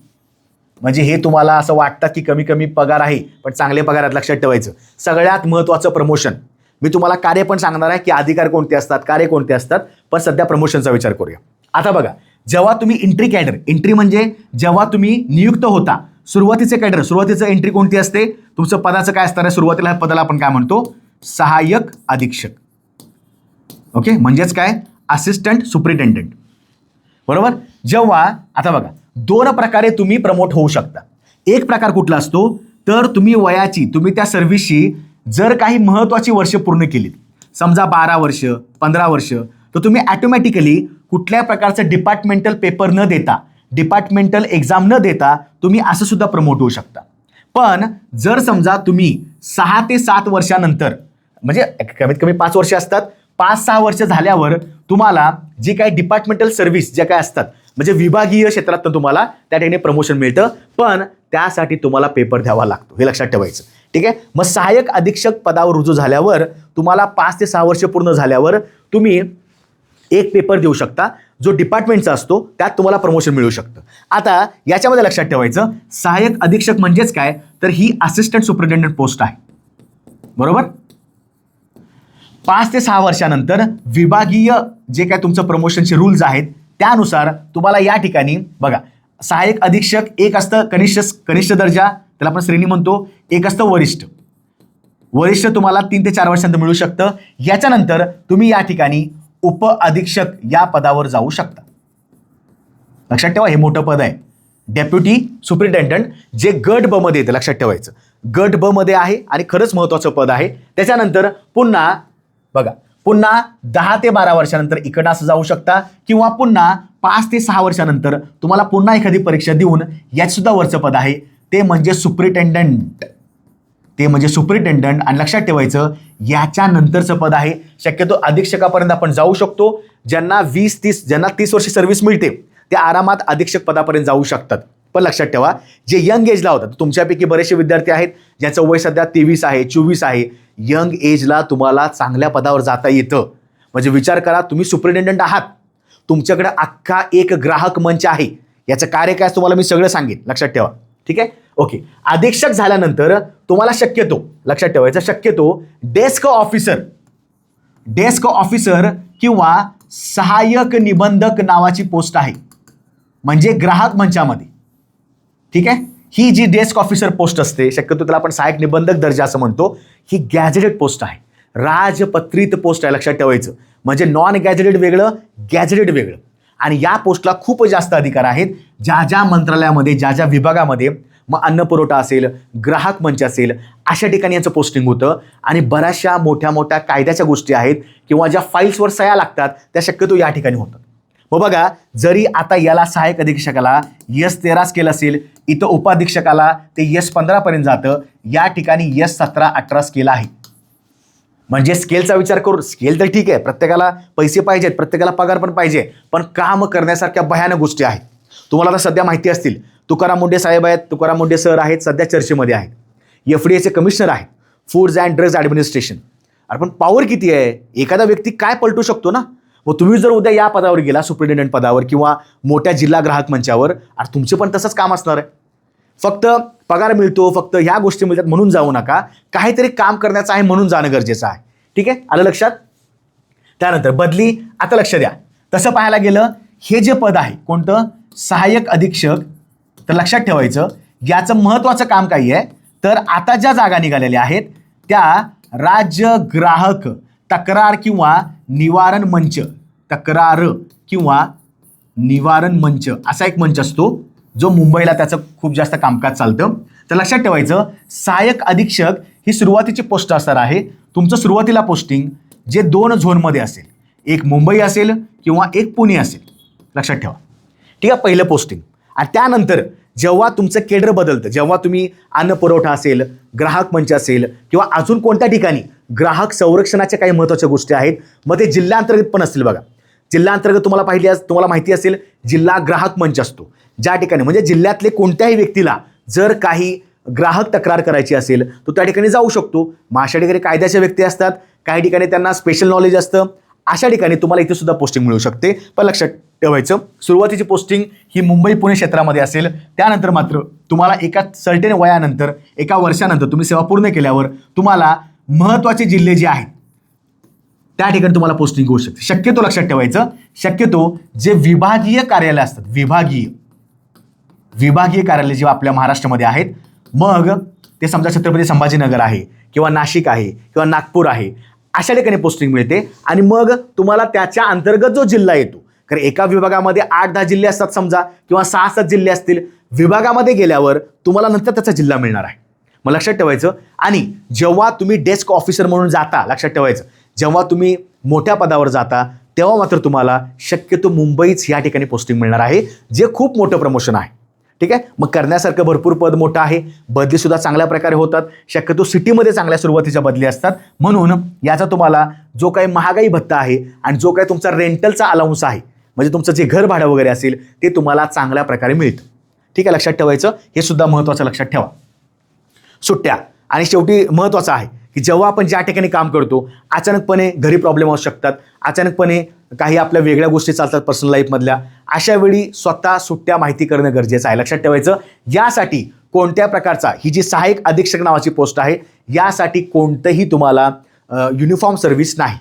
म्हणजे हे तुम्हाला असं वाटतं की कमी कमी पगार आहे, पण चांगले पगार आहेत. लक्षात ठेवायचं. सगळ्यात महत्त्वाचं प्रमोशन. मी तुम्हाला कार्य पण सांगणार आहे की अधिकार कोणते असतात, कार्य कोणते असतात, पण सध्या प्रमोशनचा विचार करूया. आता बघा, जेव्हा तुम्ही एंट्री कॅडर, एंट्री म्हणजे जेव्हा तुम्ही नियुक्त होता, सुरुवातीचे कॅडर, सुरुवातीचं एंट्री कोणती असते, तुमचं पदाचं काय असणार आहे, सुरुवातीला ह्या पदाला आपण काय म्हणतो, सहाय्यक अधीक्षक. ओके, म्हणजेच काय, असिस्टंट सुपरिटेंडंट. बरोबर. जेव्हा आता बघा, दोन प्रकारे तुम्ही प्रमोट होऊ शकता. एक प्रकार कुठला असतो, तर तुम्ही वयाची, तुम्ही त्या सर्व्हिसची जर काही महत्त्वाची वर्ष पूर्ण केलीत, समजा 12 वर्ष 15 वर्ष, तर तुम्ही ॲटोमॅटिकली कुठल्या प्रकारचं डिपार्टमेंटल पेपर न देता, डिपार्टमेंटल एक्झाम न देता तुम्ही असं सुद्धा प्रमोट होऊ शकता. पण जर समजा तुम्ही 6 ते 7 वर्षानंतर, म्हणजे कमीत कमी 5 वर्ष असतात, 5-6 वर्ष झाल्यावर तुम्हाला जी काही डिपार्टमेंटल सर्व्हिस ज्या काय असतात, म्हणजे विभागीय क्षेत्रात तुम्हाला त्या ठिकाणी प्रमोशन मिळतं, पण त्यासाठी तुम्हाला पेपर द्यावा लागतो, हे लक्षात ठेवायचं. ठीक आहे. मग सहाय्यक अधीक्षक पदावर रुजू झाल्यावर तुम्हाला 5 ते 6 वर्ष पूर्ण झाल्यावर तुम्ही एक पेपर देऊ शकता जो डिपार्टमेंटचा असतो, त्यात तुम्हाला प्रमोशन मिळू शकतं. आता याच्यामध्ये लक्षात ठेवायचं, सहाय्यक अधीक्षक म्हणजेच काय, तर ही असिस्टंट सुपरिटेंडंट पोस्ट आहे. बरोबर. 5 ते 6 वर्षानंतर विभागीय जे काय तुमचं प्रमोशनचे रूल्स आहेत त्यानुसार तुम्हाला या ठिकाणी बघा, सहाय्यक अधीक्षक एक असतं कनिष्ठ दर्जा, त्याला आपण श्रेणी म्हणतो, एक असतं वरिष्ठ. वरिष्ठ तुम्हाला 3 ते 4 वर्षांत मिळू शकतं. याच्यानंतर तुम्ही या ठिकाणी उप अधीक्षक या पदावर जाऊ शकता. लक्षात ठेवा, हे मोठं पद आहे, डेप्युटी सुपरिटेंडंट, जे गट ब मध्ये येतं. लक्षात ठेवायचं, गट ब मध्ये आहे आणि खरंच महत्त्वाचं पद आहे. त्याच्यानंतर पुन्हा बघा, पुन्हा 10 ते 12 वर्षानंतर इकडं असं जाऊ शकता, किंवा पुन्हा 5 ते 6 वर्षानंतर तुम्हाला पुन्हा एखादी परीक्षा देऊन यात सुद्धा वरचं पद आहे, ते म्हणजे सुपरिटेंडंट. ते म्हणजे सुपरिटेंडंट. आणि लक्षात ठेवायचं, याच्यानंतरचं पद आहे, शक्यतो अधीक्षकापर्यंत आपण जाऊ शकतो. ज्यांना 30 वर्ष सर्व्हिस मिळते ते आरामात अधीक्षक पदापर्यंत जाऊ शकतात. पण लक्षात ठेवा, जे यंग एजला होतात, तुमच्यापैकी बरेचसे विद्यार्थी आहेत ज्याचं वय सध्या 23 आहे 24 आहे, यंग एजला तुम्हाला चांगल्या पदावर जाता येतं. म्हणजे विचार करा, तुम्ही सुपरिटेंडंट आहात, तुमच्याकडे अख्खा एक ग्राहक मंच आहे, याचं कार्य काय तुम्हाला मी सगळं सांगेन. लक्षात ठेवा. ठीक आहे. ओके. अधीक्षक झाल्यानंतर तुम्हाला शक्यतो, लक्षात ठेवायचं, शक्यतो डेस्क ऑफिसर किंवा सहाय्यक निबंधक नावाची पोस्ट आहे, म्हणजे ग्राहक मंचामध्ये. ठीक आहे. ही जी डेस्क ऑफिसर पोस्ट असते, शक्यतो त्याला आपण सहाय्यक निबंधक दर्जा असं म्हणतो, ही गॅझेटेड पोस्ट आहे, राजपत्रित पोस्ट आहे. लक्षात ठेवायचं, म्हणजे नॉन गॅझेटेड वेगळं, गॅझेटेड वेगळं. आणि या पोस्टला खूप जास्त अधिकार आहेत. ज्या मंत्रालयामध्ये, ज्या विभागामध्ये, मग अन्न पुरवठा असेल, ग्राहक मंच असेल, अशा ठिकाणी याचं पोस्टिंग होतं. आणि बऱ्याचशा मोठ्या कायद्याच्या गोष्टी आहेत किंवा ज्या फाईल्सवर सह्या लागतात त्या शक्यतो या ठिकाणी होतात. मग बघा, जरी आता याला सहाय्यक अधीक्षकाला S13 स्केल असेल, इथं उपाधीक्षकाला ते S15 पर्यंत जातं, या ठिकाणी S17-18 स्केल आहे. म्हणजे स्केलचा विचार करू, स्केल तर ठीक आहे, प्रत्येकाला पैसे पाहिजेत, प्रत्येकाला पगार पण पाहिजे, पण काम करण्यासारख्या भयानक गोष्टी आहेत. तुम्हाला आता सध्या माहिती असतील, तुकाराम मुंडे साहेब आहेत, तुकाराम मुंडे सर आहेत, सध्या चर्चेमध्ये आहेत. FDA कमिशनर आहेत, फूड्स अँड ड्रग्ज ॲडमिनिस्ट्रेशन. अरे पण पॉवर किती आहे, एखादा व्यक्ती काय पलटू शकतो ना. व तुम्ही जर उद्या या पदावर गेला, सुपरिटेंडंट पदावर किंवा मोठ्या जिल्हा ग्राहक मंचावर, अरे तुमचे पण तसंच काम असणार आहे. फक्त पगार मिळतो, फक्त ह्या गोष्टी मिळतात म्हणून जाऊ नका, काहीतरी काम करण्याचं आहे म्हणून जाणं गरजेचं आहे. ठीक आहे, आलं लक्षात. त्यानंतर बदली. आता लक्ष द्या, तसं पाहायला गेलं, हे जे पद आहे कोणतं, सहाय्यक अधीक्षक, तर लक्षात ठेवायचं, याचं महत्त्वाचं काम काय आहे, तर आता ज्या जागा निघालेल्या आहेत त्या राज्य ग्राहक तक्रार किंवा निवारण मंच, तक्रार किंवा निवारण मंच असा एक मंच असतो जो मुंबईला त्याचं खूप जास्त कामकाज चालतं. तर लक्षात ठेवायचं, सहाय्यक अधीक्षक ही सुरुवातीची पोस्ट असणार आहे. तुमचं सुरुवातीला पोस्टिंग जे 2 झोनमध्ये असेल, एक मुंबई असेल किंवा एक पुणे असेल. लक्षात ठेवा. ठीक आहे, पहिलं पोस्टिंग. आणि त्यानंतर जेव्हा तुमचं केडर बदलतं, जेव्हा तुम्ही अन्न पुरवठा असेल, ग्राहक मंच असेल किंवा अजून कोणत्या ठिकाणी ग्राहक संरक्षणाच्या काही महत्त्वाच्या गोष्टी आहेत, मग ते जिल्ह्याअंतर्गत पण असतील. बघा, जिल्ह्याअंतर्गत तुम्हाला माहिती असेल, जिल्हा ग्राहक मंच असतो, ज्या ठिकाणी म्हणजे जिल्ह्यातले कोणत्याही व्यक्तीला जर काही ग्राहक तक्रार करायची असेल तो त्या ठिकाणी जाऊ शकतो. मग अशा ठिकाणी कायद्याच्या व्यक्ती असतात, काही ठिकाणी त्यांना स्पेशल नॉलेज असतं, अशा ठिकाणी तुम्हाला इथे सुद्धा पोस्टिंग मिळू शकते. पण लक्षात ठेवायचं, सुरुवातीची पोस्टिंग ही मुंबई पुणे क्षेत्रामध्ये असेल. त्यानंतर मात्र तुम्हाला एका सर्टेन वयानंतर, एका वर्षानंतर तुम्ही सेवा पूर्ण केल्यावर तुम्हाला महत्त्वाचे जिल्हे जे आहेत त्या ठिकाणी तुम्हाला पोस्टिंग होऊ शकते. शक्यतो लक्षात ठेवायचं, शक्यतो जे विभागीय कार्यालय असतात, विभागीय कार्यालय जेव्हा आपल्या महाराष्ट्रामध्ये आहेत, मग ते समजा छत्रपती संभाजीनगर आहे किंवा नाशिक आहे किंवा नागपूर आहे, अशा ठिकाणी पोस्टिंग मिळते. आणि मग तुम्हाला त्याच्या अंतर्गत जो जिल्हा येतो, कारण एका विभागामध्ये 8-10 जिल्हे असतात समजा, किंवा 6-7 जिल्हे असतील, विभागामध्ये गेल्यावर तुम्हाला नंतर त्याचा जिल्हा मिळणार आहे. मग लक्षात ठेवायचं. आणि जेव्हा तुम्ही डेस्क ऑफिसर म्हणून जाता, लक्षात ठेवायचं, जेव्हा तुम्ही मोठ्या पदावर जाता तेव्हा मात्र तुम्हाला शक्यतो मुंबईच या ठिकाणी पोस्टिंग मिळणार आहे, जे खूप मोठं प्रमोशन आहे. ठीक आहे. मग करण्यासारखं भरपूर पद मोठं आहे, बदली सुद्धा चांगल्या प्रकारे होतात. शक्यतो सिटीमध्ये चांगल्या सुरुवातीच्या बदली असतात. म्हणून याचा तुम्हाला जो काही महागाई भत्ता आहे आणि जो काही तुमचा रेंटलचा अलाउन्स आहे, म्हणजे तुमचं जे घर भाडं वगैरे असेल, ते तुम्हाला चांगल्या प्रकारे मिळतं. ठीक आहे, लक्षात ठेवायचं. हे सुद्धा महत्त्वाचं लक्षात ठेवा. सुट्ट्या. आणि शेवटी महत्त्वाचं आहे की जेव्हा आपण ज्या ठिकाणी काम करतो, अचानकपणे घरी प्रॉब्लेम असू शकतात, अचानकपणे काही आपल्या वेगळ्या गोष्टी चालतात पर्सनल लाईफमधल्या, अशा वेळी स्वतः सुट्ट्या माहिती करणं गरजेचं आहे. लक्षात ठेवायचं. यासाठी कोणत्या प्रकारचा, ही जी सहाय्यक अधीक्षक नावाची पोस्ट आहे, यासाठी कोणतंही तुम्हाला युनिफॉर्म सर्व्हिस नाही.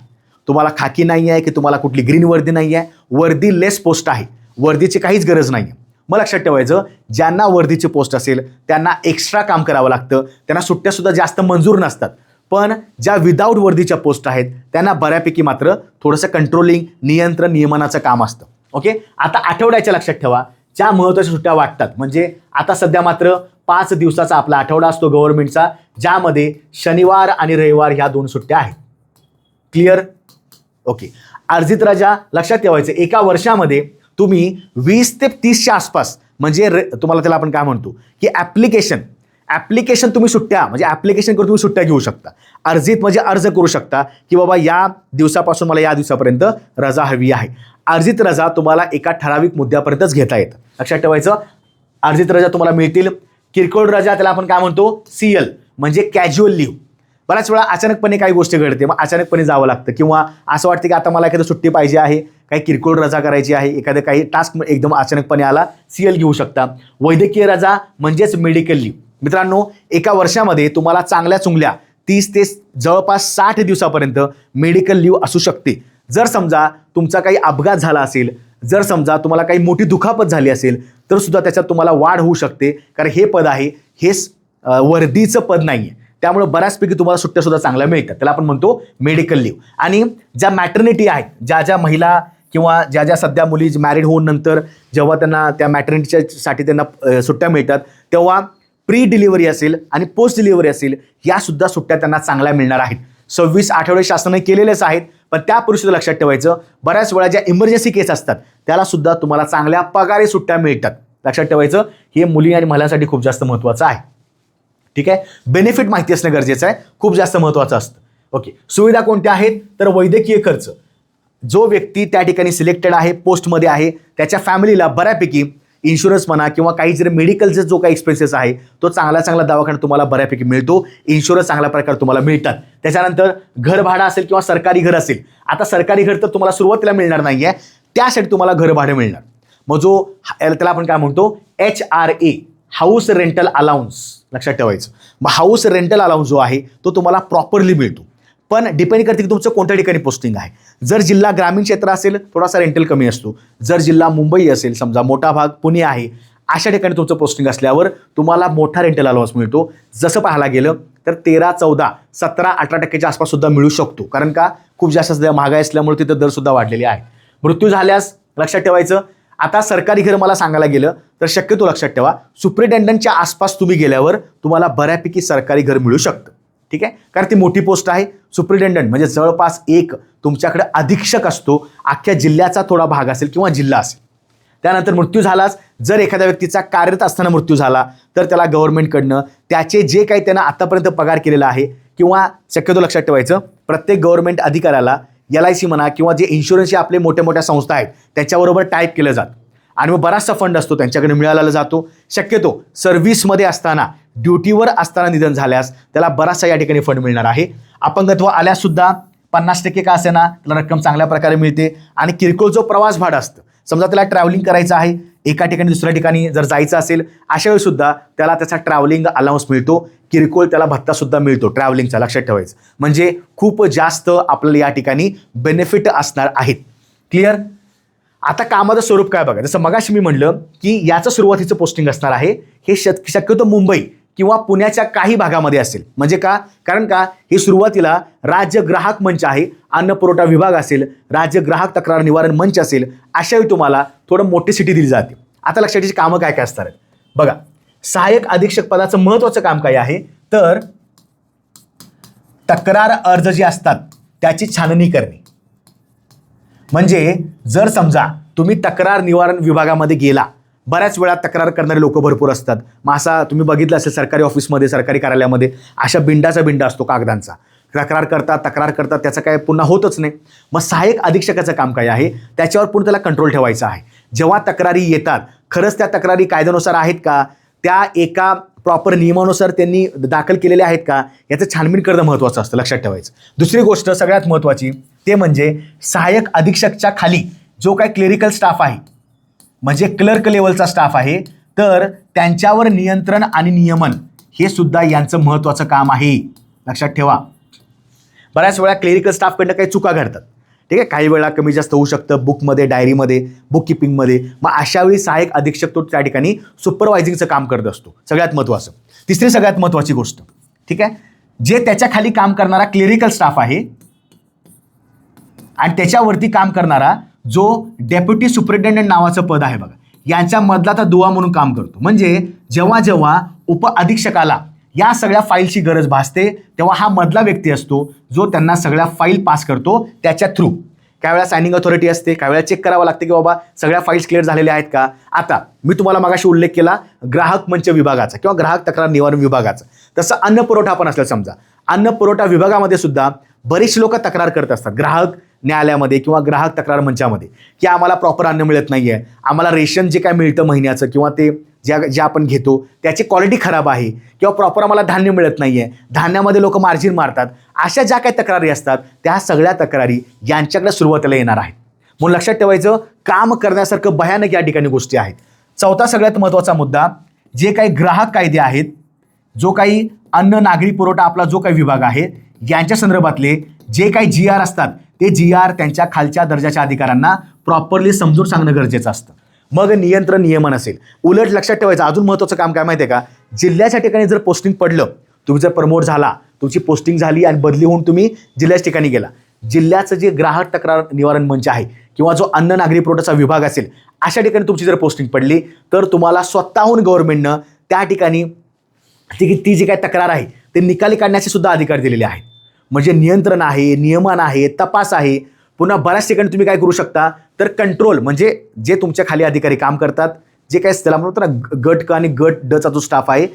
तुम्हाला खाकी नाही आहे की तुम्हाला कुठली ग्रीन वर्दी नाही आहे, वर्दी लेस पोस्ट आहे, वर्दीची काहीच गरज नाही आहे. मग लक्षात ठेवायचं, ज्यांना वर्दीची पोस्ट असेल त्यांना एक्स्ट्रा काम करावं लागतं, त्यांना सुट्ट्यासुद्धा जास्त मंजूर नसतात. पण ज्या विदाऊट वर्दीच्या पोस्ट आहेत त्यांना बऱ्यापैकी मात्र थोडंसं कंट्रोलिंग, नियंत्रण, नियमनाचं काम असतं. ओके. आता आठवड्याच्या लक्षात ठेवा, ज्या महत्त्वाच्या सुट्ट्या वाटतात, म्हणजे आता सध्या मात्र 5 दिवसाचा आपला आठवडा असतो गव्हर्नमेंटचा, ज्यामध्ये शनिवार आणि रविवार ह्या 2 सुट्ट्या आहेत. क्लिअर? ओके. अर्जित रजा लक्षात ठेवायचं, एका वर्षामध्ये तुम्ही 20 ते 30च्या आसपास, म्हणजे तुम्हाला त्याला आपण काय म्हणतो की ॲप्लिकेशन तुम्ही सुट्ट्या, म्हणजे ॲप्लिकेशन करून तुम्ही सुट्ट्या घेऊ शकता. अर्जित म्हणजे अर्ज करू शकता की बाबा या दिवसापासून मला या दिवसापर्यंत रजा हवी आहे. अर्जित रजा तुम्हाला एका ठराविक मुद्द्यापर्यंतच घेता येतं. लक्षात ठेवायचं. अर्जित रजा तुम्हाला मिळतील. किरकोळ रजा, त्याला आपण काय म्हणतो, CL म्हणजे कॅज्युअल लिव्ह. बऱ्याच वेळा अचानकपणे काही गोष्टी घडते, मग अचानकपणे जावं लागतं, किंवा असं वाटतं की आता मला एखादं सुट्टी पाहिजे आहे, काही किरकोळ रजा करायची आहे, एखादं काही टास्क एकदम अचानकपणे आला, CL घेऊ शकता. वैद्यकीय रजा म्हणजेच मेडिकल लिव्ह. मित्रांनो, एका वर्षामध्ये तुम्हाला चांगल्या चुंगल्या 30 ते जवळपास 60 दिवसापर्यंत मेडिकल लिव्ह असू शकते. जर समजा तुमचा काही अपघात झाला असेल, जर समजा तुम्हाला काही मोठी दुखापत झाली असेल, तर सुद्धा त्याच्यात तुम्हाला वाढ होऊ शकते, कारण हे पद आहे, हे वर्दीचं पद नाही आहे. त्यामुळे बऱ्याचपैकी तुम्हाला सुट्ट्या सुद्धा चांगल्या मिळतात. त्याला आपण म्हणतो मेडिकल लिव्ह. आणि ज्या मॅटर्निटी आहेत, ज्या महिला किंवा ज्या सध्या मुली मॅरिड होऊन नंतर जेव्हा त्यांना त्या मॅटर्निटीसाठी त्यांना सुट्ट्या मिळतात, तेव्हा प्री डिलिव्हरी असेल आणि पोस्ट डिलिव्हरी असेल, या सुद्धा सुट्ट्या त्यांना चांगल्या मिळणार आहेत. 26 आठवडे शासनाने केलेलेच आहेत. पण त्यापूर्वी सुद्धा लक्षात ठेवायचं, बऱ्याच वेळा ज्या इमर्जन्सी केस असतात त्याला सुद्धा तुम्हाला चांगल्या पगारी सुट्ट्या मिळतात. लक्षात ठेवायचं, हे मुली आणि महिलांसाठी खूप जास्त महत्त्वाचं आहे. ठीक आहे. बेनिफिट माहिती असणं गरजेचं आहे, खूप जास्त महत्त्वाचं असतं. ओके. सुविधा कोणत्या आहेत, तर वैद्यकीय खर्च. जो व्यक्ती त्या ठिकाणी सिलेक्टेड आहे, पोस्टमध्ये आहे, त्याच्या फॅमिलीला बऱ्यापैकी इन्शुरन्स म्हणा किंवा काही जरी मेडिकलचा जो काही एक्सपेन्सेस आहे, तो चांगला दवाखाना तुम्हाला बऱ्यापैकी मिळतो. इन्शुरन्स चांगल्या प्रकारे तुम्हाला मिळतात. त्याच्यानंतर घर भाडं असेल किंवा सरकारी घर असेल, आता सरकारी घर तर तुम्हाला सुरुवातीला मिळणार नाही आहे, त्यासाठी तुम्हाला घर भाडं मिळणार. मग जो त्याला आपण काय म्हणतो, HRA, हाऊस रेंटल अलाउन्स. लक्षात ठेवायचं. मग हाऊस रेंटल अलाउन्स जो आहे तो तुम्हाला प्रॉपरली मिळतो. पण डिपेंड करते की तुमचं कोणत्या ठिकाणी पोस्टिंग आहे. जर जिल्हा ग्रामीण क्षेत्र असेल, थोडासा रेंटल कमी असतो. जर जिल्हा मुंबई असेल, समजा मोठा भाग पुणे आहे, अशा ठिकाणी तुमचं पोस्टिंग असल्यावर तुम्हाला मोठा रेंटल अलाउन्स मिळतो. जसं पाहायला गेलं तर 13, 14, 17, 18% आसपास सुद्धा मिळू शकतो. कारण का, खूप जास्त महागाई असल्यामुळे तिथं दर सुद्धा वाढलेले आहे. मृत्यू झाल्यास लक्षात ठेवायचं, आता सरकारी घर मला सांगायला गेलं तर शक्यतो लक्षात ठेवा, सुप्रिटेंडंटच्या आसपास तुम्ही गेल्यावर तुम्हाला बऱ्यापैकी सरकारी घर मिळू शकतं. ठीक आहे. कारण ती मोठी पोस्ट आहे. सुप्रिटेंडंट म्हणजे जवळपास एक तुमच्याकडे अधीक्षक असतो, अख्ख्या जिल्ह्याचा थोडा भाग असेल किंवा जिल्हा असेल. त्यानंतर मृत्यू झालाच, जर एखाद्या व्यक्तीचा कार्यरत असताना मृत्यू झाला तर त्याला गव्हर्नमेंटकडनं त्याचे जे काही त्यांना आतापर्यंत पगार केलेला आहे, किंवा शक्यतो लक्षात ठेवायचं, प्रत्येक गव्हर्नमेंट अधिकाऱ्याला LIC म्हणा किंवा जे इन्शुरन्सचे आपले मोठ्या संस्था आहेत त्याच्याबरोबर टाईप केलं जातं. आणि मग बराचसा फंड असतो त्यांच्याकडे मिळालेला जातो. शक्यतो सर्व्हिसमध्ये असताना, ड्युटीवर असताना निधन झाल्यास त्याला बराचसा या ठिकाणी फंड मिळणार आहे. अपंगत्व आल्यास सुद्धा 50% का असेना त्याला रक्कम चांगल्या प्रकारे मिळते. आणि किरकोळ जो प्रवास भाडं असतं, समजा त्याला ट्रॅव्हलिंग करायचं आहे, एका ठिकाणी दुसऱ्या ठिकाणी जर जायचं असेल, अशा वेळी सुद्धा त्याला त्याचा ट्रॅव्हलिंग अलाउन्स मिळतो. किरकोळ त्याला भत्ता सुद्धा मिळतो ट्रॅव्हलिंगचा. लक्षात ठेवायचं, म्हणजे खूप जास्त आपल्याला या ठिकाणी बेनिफिट असणार आहेत. क्लिअर. आता कामाचं स्वरूप काय बघा, जसं मगाशी मी म्हणलं की याचं सुरुवातीचं पोस्टिंग असणार आहे हे शक्यतो मुंबई किंवा पुण्याच्या काही भागामध्ये असेल. म्हणजे का, कारण का हे सुरुवातीला राज्य ग्राहक मंच आहे, अन्न पुरवठा विभाग असेल, राज्य ग्राहक तक्रार निवारण मंच असेल, अशावेळी तुम्हाला थोडं मोठी सिटी दिली जाते. आता लक्षात ठेवायची कामं काय काय असणार आहेत बघा. सहाय्यक अधीक्षक पदाचं महत्त्वाचं काम काय आहे, तर तक्रार अर्ज जे असतात त्याची छाननी करणे. म्हणजे जर समजा तुम्ही तक्रार निवारण विभागामध्ये गेला, बऱ्याच वेळा तक्रार करणारे लोक भरपूर असतात. मग असा तुम्ही बघितलं असेल सरकारी ऑफिसमध्ये, सरकारी कार्यालयामध्ये अशा बिंडाचा बिंडा असतो कागदांचा. तक्रार करतात त्याचं काय पुन्हा होतच नाही. मग सहाय्यक अधीक्षकाचं काम काय आहे, त्याच्यावर पुन्हा त्याला कंट्रोल ठेवायचा आहे. जेव्हा तक्रारी येतात, खरंच त्या तक्रारी कायद्यानुसार आहेत का, त्या एका प्रॉपर नियमानुसार त्यांनी दाखल केलेल्या आहेत का, याचं छानबीन करणं महत्त्वाचं असतं, लक्षात ठेवायचं. दुसरी गोष्ट सगळ्यात महत्त्वाची ते म्हणजे सहाय्यक अधीक्षकच्या खाली जो काही क्लेरिकल स्टाफ आहे, म्हणजे क्लर्क लेवलचा स्टाफ आहे, तर त्यांच्यावर नियंत्रण आणि नियमन हे सुद्धा यांचं महत्त्वाचं काम आहे, लक्षात ठेवा. बऱ्याच वेळा क्लेरिकल स्टाफकडनं काही चुका घडतात, ठीक आहे, काही वेळा कमी जास्त होऊ शकतं बुकमध्ये, डायरीमध्ये, बुक किपिंगमध्ये. मग अशावेळी सहाय्यक अधीक्षक तो त्या ठिकाणी सुपरवायझिंगचं काम करत असतो, सगळ्यात महत्त्वाचं. तिसरी सगळ्यात महत्त्वाची गोष्ट, ठीक आहे, जे त्याच्या खाली काम करणारा क्लेरिकल स्टाफ आहे आणि त्याच्यावरती काम करणारा जो डेप्युटी सुपरिटेंडंट नावाचं पद आहे बघा, यांच्या मधला तर दुवा म्हणून काम करतो. म्हणजे जेव्हा जेव्हा उप अधीक्षकाला या सगळ्या फाईलची गरज भासते, तेव्हा हा मधला व्यक्ती असतो जो त्यांना सगळ्या फाईल पास करतो त्याच्या थ्रू. काही वेळा सायनिंग अथॉरिटी असते, काही वेळा चेक करावं लागते की बाबा सगळ्या फाईल्स क्लिअर झालेल्या आहेत का. आता मी तुम्हाला मगाशी उल्लेख केला ग्राहक मंच विभागाचा किंवा ग्राहक तक्रार निवारण विभागाचा, तसं अन्न पुरवठा पण असलं. समजा अन्न पुरवठा विभागामध्ये सुद्धा बरीचशी लोक तक्रार करत असतात ग्राहक न्यायालयामध्ये किंवा ग्राहक तक्रार मंचामध्ये, की आम्हाला प्रॉपर अन्न मिळत नाही आहे, आम्हाला रेशन जे काय मिळतं महिन्याचं किंवा ते जे आपण घेतो त्याची क्वालिटी खराब आहे, किंवा प्रॉपर आम्हाला धान्य मिळत नाही आहे, धान्यामध्ये लोक मार्जिन मारतात. अशा ज्या काही तक्रारी असतात त्या सगळ्या तक्रारी यांच्याकडे सुरुवातीला येणार आहेत. म्हणून लक्षात ठेवायचं, काम करण्यासारखं भयानक या ठिकाणी गोष्टी आहेत. चौथा सगळ्यात महत्त्वाचा मुद्दा, जे काही ग्राहक कायदे आहेत, जो काही अन्न नागरी पुरवठा आपला जो काही विभाग आहे, यांच्या संदर्भातले जे काही GR असतात ते GR त्यांच्या खालच्या दर्जाच्या अधिकाऱ्यांना प्रॉपरली समजून सांगणं गरजेचं असतं. मग नियंत्रण नियमन असेल. उलट लक्षात ठेवायचं अजून महत्त्वाचं काम काय माहिती आहे का, जिल्ह्याच्या ठिकाणी जर पोस्टिंग पडलं, तुम्ही जर प्रमोट झाला, तुमची पोस्टिंग झाली आणि बदली होऊन तुम्ही जिल्ह्याच्या ठिकाणी गेला, जिल्ह्याचं जे ग्राहक तक्रार निवारण मंच आहे किंवा जो अन्न नागरी पुरवठाचा विभाग असेल, अशा ठिकाणी तुमची जर पोस्टिंग पडली तर तुम्हाला स्वतःहून गव्हर्नमेंटनं त्या ठिकाणी ती जी काही तक्रार आहे ते निकाली काढण्याचे सुद्धा अधिकार दिलेले आहेत. म्हणजे नियंत्रण आहे, नियमन आहे, तपास आहे. पुन्हा बऱ्याच ठिकाणी तुम्ही काय करू शकता, तर कंट्रोल, म्हणजे जे तुमच्या खाली अधिकारी काम करतात, जे काही त्याला म्हणतो ना गट क आणि गट डचा जो स्टाफ आहे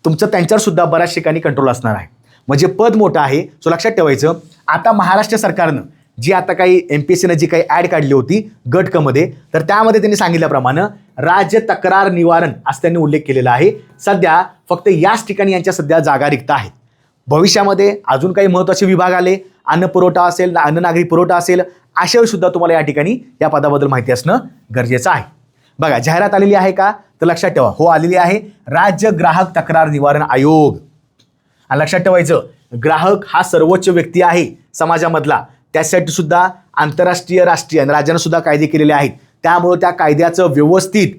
तुमचं, त्यांच्यावर सुद्धा बऱ्याच ठिकाणी कंट्रोल असणार आहे. म्हणजे पद मोठं आहे. सो लक्षात ठेवायचं. आता महाराष्ट्र सरकारनं जी आता काही MPSCनं जी काही ॲड काढली होती गट क मध्ये, तर त्यामध्ये त्यांनी सांगितल्याप्रमाणे राज्य तक्रार निवारण असं त्यांनी उल्लेख केलेला आहे. सध्या फक्त याच ठिकाणी यांच्या सध्या जागा रिक्त आहेत. भविष्यामध्ये अजून काही महत्त्वाचे विभाग आले, अन्न पुरवठा असेल, अन्न नागरी पुरवठा असेल, अशावेळी सुद्धा तुम्हाला या ठिकाणी या पदाबद्दल माहिती असणं गरजेचं आहे. बघा जाहिरात आलेली आहे का, तर लक्षात ठेवा, हो आलेली आहे. राज्य ग्राहक तक्रार निवारण आयोग. आणि लक्षात ठेवायचं, ग्राहक हा सर्वोच्च व्यक्ती आहे समाजामधला. त्यासाठी सुद्धा आंतरराष्ट्रीय, राष्ट्रीय आणि राज्यानं सुद्धा कायदे केलेले आहेत. त्यामुळे त्या कायद्याचं व्यवस्थित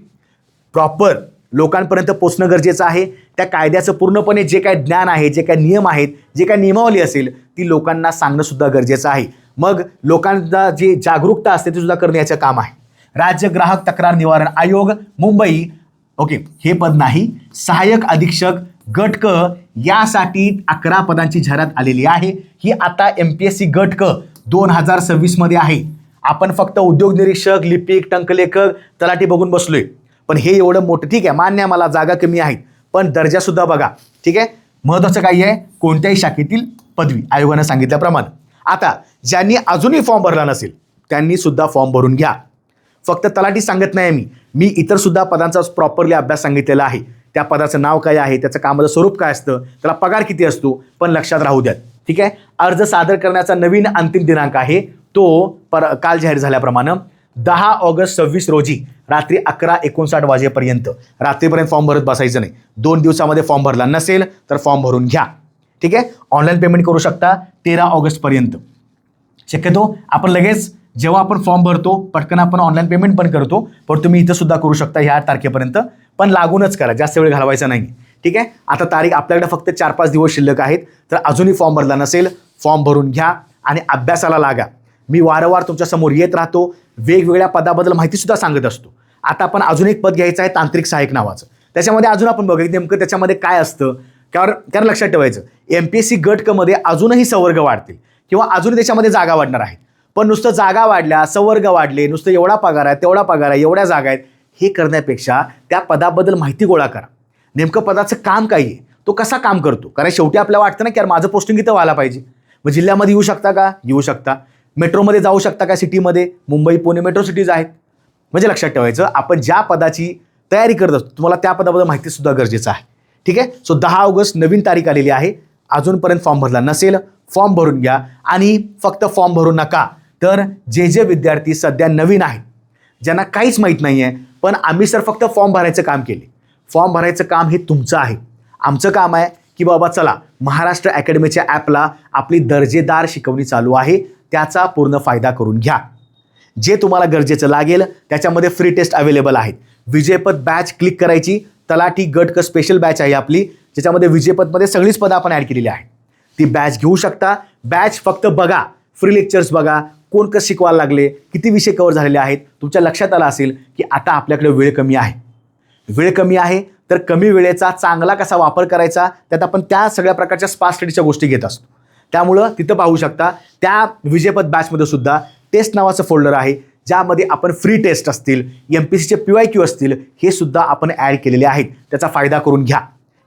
प्रॉपर लोकांपर्यंत पोचणं गरजेचं आहे. त्या कायद्याचं पूर्णपणे जे काही ज्ञान आहे, जे काही नियम आहेत, जे काही नियमावली असेल ती लोकांना सांगणं सुद्धा गरजेचं आहे. मग लोकांना जी जागरूकता असते ती सुद्धा करण्याचं काम आहे. राज्य ग्राहक तक्रार निवारण आयोग मुंबई, ओके, हे पद नाही. सहाय्यक अधीक्षक गट क यासाठी 11 पदांची जाहिरात आलेली आहे. ही आता MPSC गट क 2026 मध्ये आहे. आपण फक्त उद्योग निरीक्षक, लिपिक, टंकलेखक, तलाठी बघून बसलोय, पण हे एवढं मोठं, ठीक आहे, मान्य, मला जागा कमी आहेत, पण दर्जा सुद्धा बघा, ठीक आहे. महत्त्वाचं काय आहे, कोणत्याही शाखेतील पदवी आयोगानं सांगितल्याप्रमाणे. आता ज्यांनी अजूनही फॉर्म भरला नसेल त्यांनी सुद्धा फॉर्म भरून घ्या. फक्त तलाठी सांगत नाही मी इतर सुद्धा पदांचा प्रॉपरली अभ्यास सांगितलेला आहे. त्या पदाचं नाव काय आहे, त्याचं कामाचं स्वरूप काय असतं, त्याला पगार किती असतो, पण लक्षात राहू द्यात, ठीक आहे. अर्ज सादर करण्याचा नवीन अंतिम दिनांक आहे तो काल जाहीर झाल्याप्रमाणे 10 ऑगस्ट 26 रोजी रात्री 11:59 वाजेपर्यंत, रात्रीपर्यंत फॉर्म भरत बसायचं नाही. 2 दिवसामध्ये फॉर्म भरला नसेल तर फॉर्म भरून घ्या, ठीक आहे. ऑनलाईन पेमेंट करू शकता 13 ऑगस्टपर्यंत. शक्यतो आपण लगेच जेव्हा आपण फॉर्म भरतो पटकन आपण ऑनलाईन पेमेंट पण करतो, पण तुम्ही इथं सुद्धा करू शकता ह्या तारखेपर्यंत, पण लागूनच करा, जास्त वेळ घालवायचा नाही. ठीक आहे, आता तारीख आपल्याकडे फक्त 4-5 दिवस शिल्लक आहेत. तर अजूनही फॉर्म भरला नसेल, फॉर्म भरून घ्या आणि अभ्यासाला लागा. मी वारंवार तुमच्यासमोर येत राहतो, वेगवेगळ्या पदाबद्दल माहितीसुद्धा सांगत असतो. आता आपण अजून एक पद घ्यायचं आहे, तांत्रिक सहाय्यक नावाचं. त्याच्यामध्ये अजून आपण बघूया नेमकं त्याच्यामध्ये काय असतं. कारण लक्षात ठेवायचं, MPSC गट क मध्ये अजूनही संवर्ग वाढतील किंवा अजूनही त्याच्यामध्ये जागा वाढणार आहेत. पण नुसतं जागा वाढल्या, संवर्ग वाढले, नुसतं एवढा पगार आहे, तेवढा पगार आहे, एवढ्या जागा आहेत, हे करण्यापेक्षा त्या पदाबद्दल माहिती गोळा करा. नेमकं पदाचं काम काय आहे, तो कसा काम करतो. कारण शेवटी आपल्याला वाटतं ना की यार माझं पोस्टिंग इथं व्हायला पाहिजे. मग जिल्ह्यामध्ये येऊ शकता का, येऊ शकता. मेट्रोमध्ये जाऊ शकता का, सिटीमध्ये, मुंबई पुणे मेट्रो सिटीज आहेत. म्हणजे लक्षात ठेवायचं, आपण ज्या पदाची तयारी करत असतो तुम्हाला त्या पदाबद्दल माहितीसुद्धा गरजेचं आहे. ठीक आहे. सो 10 ऑगस्ट नवीन तारीख आलेली आहे. अजूनपर्यंत फॉर्म भरला नसेल, फॉर्म भरून घ्या. आणि फक्त फॉर्म भरू नका, तर जे विद्यार्थी सध्या नवीन आहेत, ज्यांना काहीच माहीत नाही आहे, पण आम्ही सर फक्त फॉर्म भरायचं काम केले, फॉर्म भरायचं काम हे तुमचं आहे. आमचं काम आहे की बाबा चला महाराष्ट्र अकॅडमीच्या ॲपला आपली दर्जेदार शिकवणी चालू आहे, त्याचा पूर्ण फायदा करून घ्या. जे तुम्हाला गरजेचं लागेल त्याच्यामध्ये फ्री टेस्ट अवेलेबल आहेत. विजयपद बॅच क्लिक करायची, तलाठी गट क स्पेशल बॅच आहे आपली, ज्याच्यामध्ये विजयपदमध्ये सगळीच पदं आपण ॲड केलेली आहेत. ती बॅच घेऊ शकता. बॅच फक्त बघा, फ्री लेक्चर्स बघा, कोण कसं शिकवायला लागले, किती विषय कव्हर झालेले आहेत. तुमच्या लक्षात आलं असेल की आता आपल्याकडे वेळ कमी आहे. वेळ कमी आहे तर कमी वेळेचा चांगला कसा वापर करायचा, त्यात आपण त्या सगळ्या प्रकारच्या स्पार्क स्टडीच्या गोष्टी घेत असतो. त्यामुळं तिथं पाहू शकता, त्या विजयपद बॅचमध्ये सुद्धा टेस्ट नावाचं फोल्डर आहे, ज्यामध्ये आपण फ्री टेस्ट असतील, MPSCचे PYQ असतील, हे सुद्धा आपण ॲड केलेले आहेत. त्याचा फायदा करून घ्या.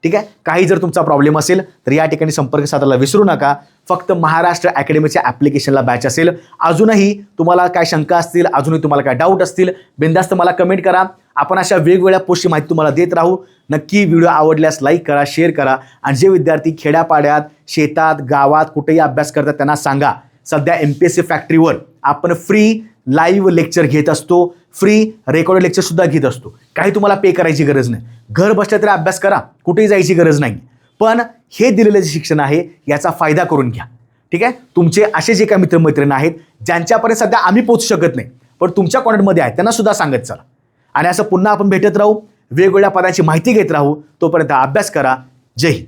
ठीक आहे. काही जर तुमचा प्रॉब्लेम असेल तर या ठिकाणी संपर्क साधायला विसरू नका. फक्त महाराष्ट्र अकॅडमीच्या ॲप्लिकेशनला बॅच असेल. अजूनही तुम्हाला काय शंका असतील, अजूनही तुम्हाला काय डाऊट असतील, बिनधास्त मला कमेंट करा. आपण अशा वेगवेगळ्या पोस्टची माहिती तुम्हाला देत राहू. नक्की व्हिडिओ आवडल्यास लाईक करा, शेअर करा. आणि जे विद्यार्थी खेड्यापाड्यात, शेतात, गावात कुठेही अभ्यास करतात त्यांना सांगा, सध्या MPSC फॅक्टरीवर आपण फ्री लाईव्ह लेक्चर घेत असतो, फ्री रेकॉर्डेड लेक्चरसुद्धा घेत असतो. काही तुम्हाला पे करायची गरज नाही. घर बसल्या तरी अभ्यास करा, कुठेही जायची गरज नाही. पण हे दिलेलं जे शिक्षण आहे याचा फायदा करून घ्या. ठीक आहे. तुमचे असे जे काही मित्रमैत्रिणी आहेत ज्यांच्यापर्यंत सध्या आम्ही पोहोचू शकत नाही, पण तुमच्या कॉन्टॅक्टमध्ये आहेत, त्यांना सुद्धा सांगत चला. आणि असं पुन्हा आपण भेटत राहू, वेगवेगळ्या पदाची माहिती घेत राहू. तोपर्यंत अभ्यास करा. जय हिंद.